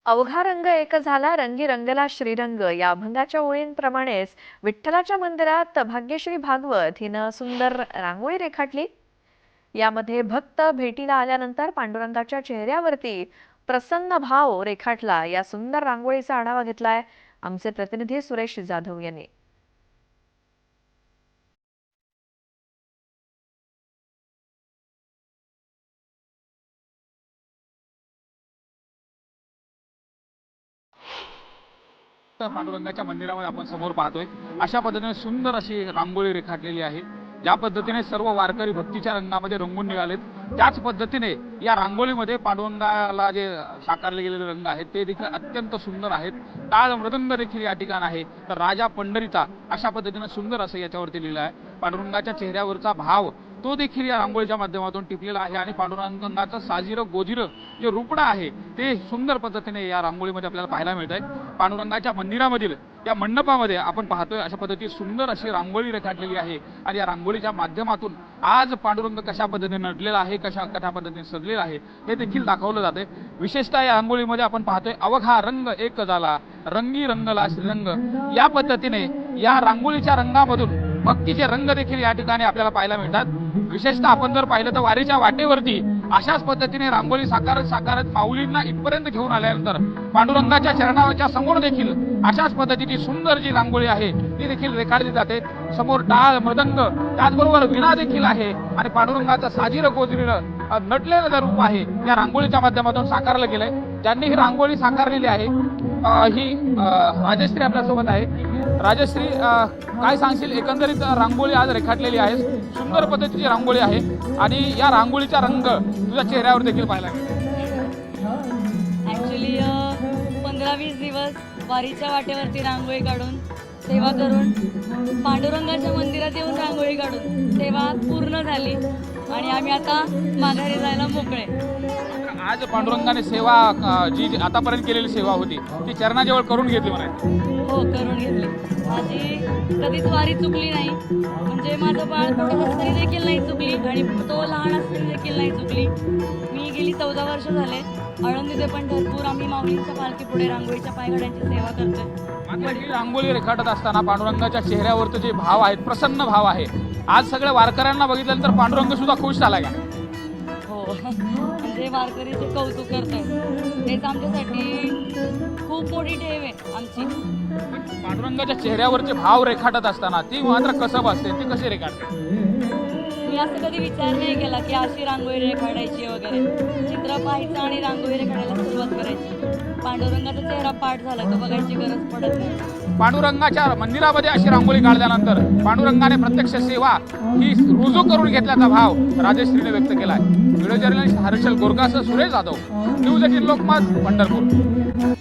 अवघा रंग एक झाला रंगी रंगला श्रीरंग या अभंगाच्या ओळींप्रमाणेच विठ्ठलाच्या मंदिरात भाग्यश्री भागवत हिनं सुंदर रांगोळी रेखाटली। यामध्ये भक्त भेटीला आल्यानंतर पांडुरंगाच्या चेहऱ्यावरती प्रसन्न भाव रेखाटला। या सुंदर रांगोळीचा आढावा घेतलाय आमचे प्रतिनिधी सुरेश जाधव यांनी। पांडुरंगाच्या मंदिरामध्ये आपण समोर पाहतोय अशा पद्धतीने सुंदर अशी रांगोळी रेखाटलेली आहे। ज्या पद्धतीने सर्व वारकरी भक्तीच्या रंगामध्ये रंगून निघालेत त्याच पद्धतीने या रांगोळीमध्ये पांडुरंगाला जे साकारले गेलेले रंग आहेत ते देखील अत्यंत सुंदर आहेत। टाळ मृदंग देखील या ठिकाणी आहे। तर राजा पंढरीचा अशा पद्धतीने सुंदर असं याच्यावरती लिहिलं आहे। पांडुरंगाच्या चेहऱ्यावरचा भाव तो देखील या रांगोळीच्या माध्यमातून टिपलेला आहे आणि पांडुरंगाचं साजिरं गोजिरं जे रूपडं आहे ते सुंदर पद्धतीने या रांगोळीमध्ये आपल्याला पाहायला मिळत आहे। पांडुरंगाच्या मंदिरामधील या मंडपामध्ये आपण पाहतोय अशा पद्धतीने सुंदर अशी रांगोळी रेखाटलेली आहे आणि या रांगोळीच्या माध्यमातून आज पांडुरंग कशा पद्धतीने नटलेला आहे, कशा पद्धतीने सजलेला आहे हे देखील दाखवलं जाते। विशेषतः या रांगोळीमध्ये आपण पाहतोय अवघा रंग एक झाला रंगी रंगला श्रीरंग। या पद्धतीने या रांगोळीच्या रंगामधून भक्तीचे रंग देखील या ठिकाणी आपल्याला पाहायला मिळतात। विशेषतः आपण जर पाहिलं तर वारीच्या वाटेवरती अशाच पद्धतीने रांगोळी साकारत माऊलींना इथपर्यंत घेऊन आल्यानंतर पांडुरंगाच्या चरणाच्या समोर देखील अशाच पद्धतीची सुंदर जी रांगोळी आहे ती देखील रेखाटली जाते। समोर टाळ मृदंग त्याचबरोबर वीणा देखील आहे आणि पांडुरंगाचं साजिरं गोजिरं नटलेलं जे रूप आहे या रांगोळीच्या माध्यमातून साकारलं गेलंय। ज्यांनी ही रांगोळी साकारलेली आहे ही राजश्री आपल्यासोबत आहे। राजश्री, काय सांगशील, एकंदरीत रांगोळी आज रेखाटलेली आहे, सुंदर पद्धतीची रांगोळी आहे आणि या रांगोळीचा रंग तुझ्या चेहऱ्यावर देखील पाहायला मिळतो। ॲक्च्युली 15-20 दिवस वारीच्या वाटेवरती रांगोळी काढून सेवा करून पांडुरंगाच्या मंदिरात येऊन रांगोळी काढून सेवा पूर्ण झाली आणि आम्ही आता माघारी जायला मोकळे। आज पांडुरंगाने सेवा जी आतापर्यंत केलेली सेवा होती ती चरणाजवळ करून घेतली म्हणायची? हो, करून घेतली। माझी कधीच वारी चुकली नाही, म्हणजे माझं बाळ मोठं असताना देखील नाही चुकली आणि तो लहान असताना देखील नाही चुकली। मी गेली 14 वर्ष झाले आळंदीत पण भरपूर आम्ही माऊलींच्या पालखी पुढे रांगोळीच्या पायघड्यांची सेवा करतोय। ही रांगोळी रेखाटत असताना पांडुरंगाच्या चेहऱ्यावरचे जे भाव आहेत, प्रसन्न भाव आहे, आज सगळ्या वारकऱ्यांना बघितल्यानंतर पांडुरंग सुद्धा खुश झाला का? हो, म्हणजे वारकरीचे कौतुक करतोय तेच आमच्यासाठी खूप मोठी ठेव आहे आमची। पांडुरंगाच्या चेहऱ्यावरचे भाव रेखाटत असताना ती मात्र कसब असते, ती कशी रेखाटते? मी असं कधी विचार नाही केला की अशी रांगोळी रेखाटायची वगैरे। चित्र पाहायचं आणि रांगोळी रेखाटायला सुरुवात करायची। पांडुरंगाचा चेहरा पाठ झाला तर बघायची गरज पडत नाही। पांडुरंगाच्या मंदिरामध्ये अशी रांगोळी काढल्यानंतर पांडुरंगाने प्रत्यक्ष सेवा ही रुजू करून घेतल्याचा भाव राजश्रीने व्यक्त केलाय। व्हिडिओ जर्नलिस्ट हर्षल गोरकासह सुरेश जाधव, न्यूज 18 लोकमत, पंढरपूर।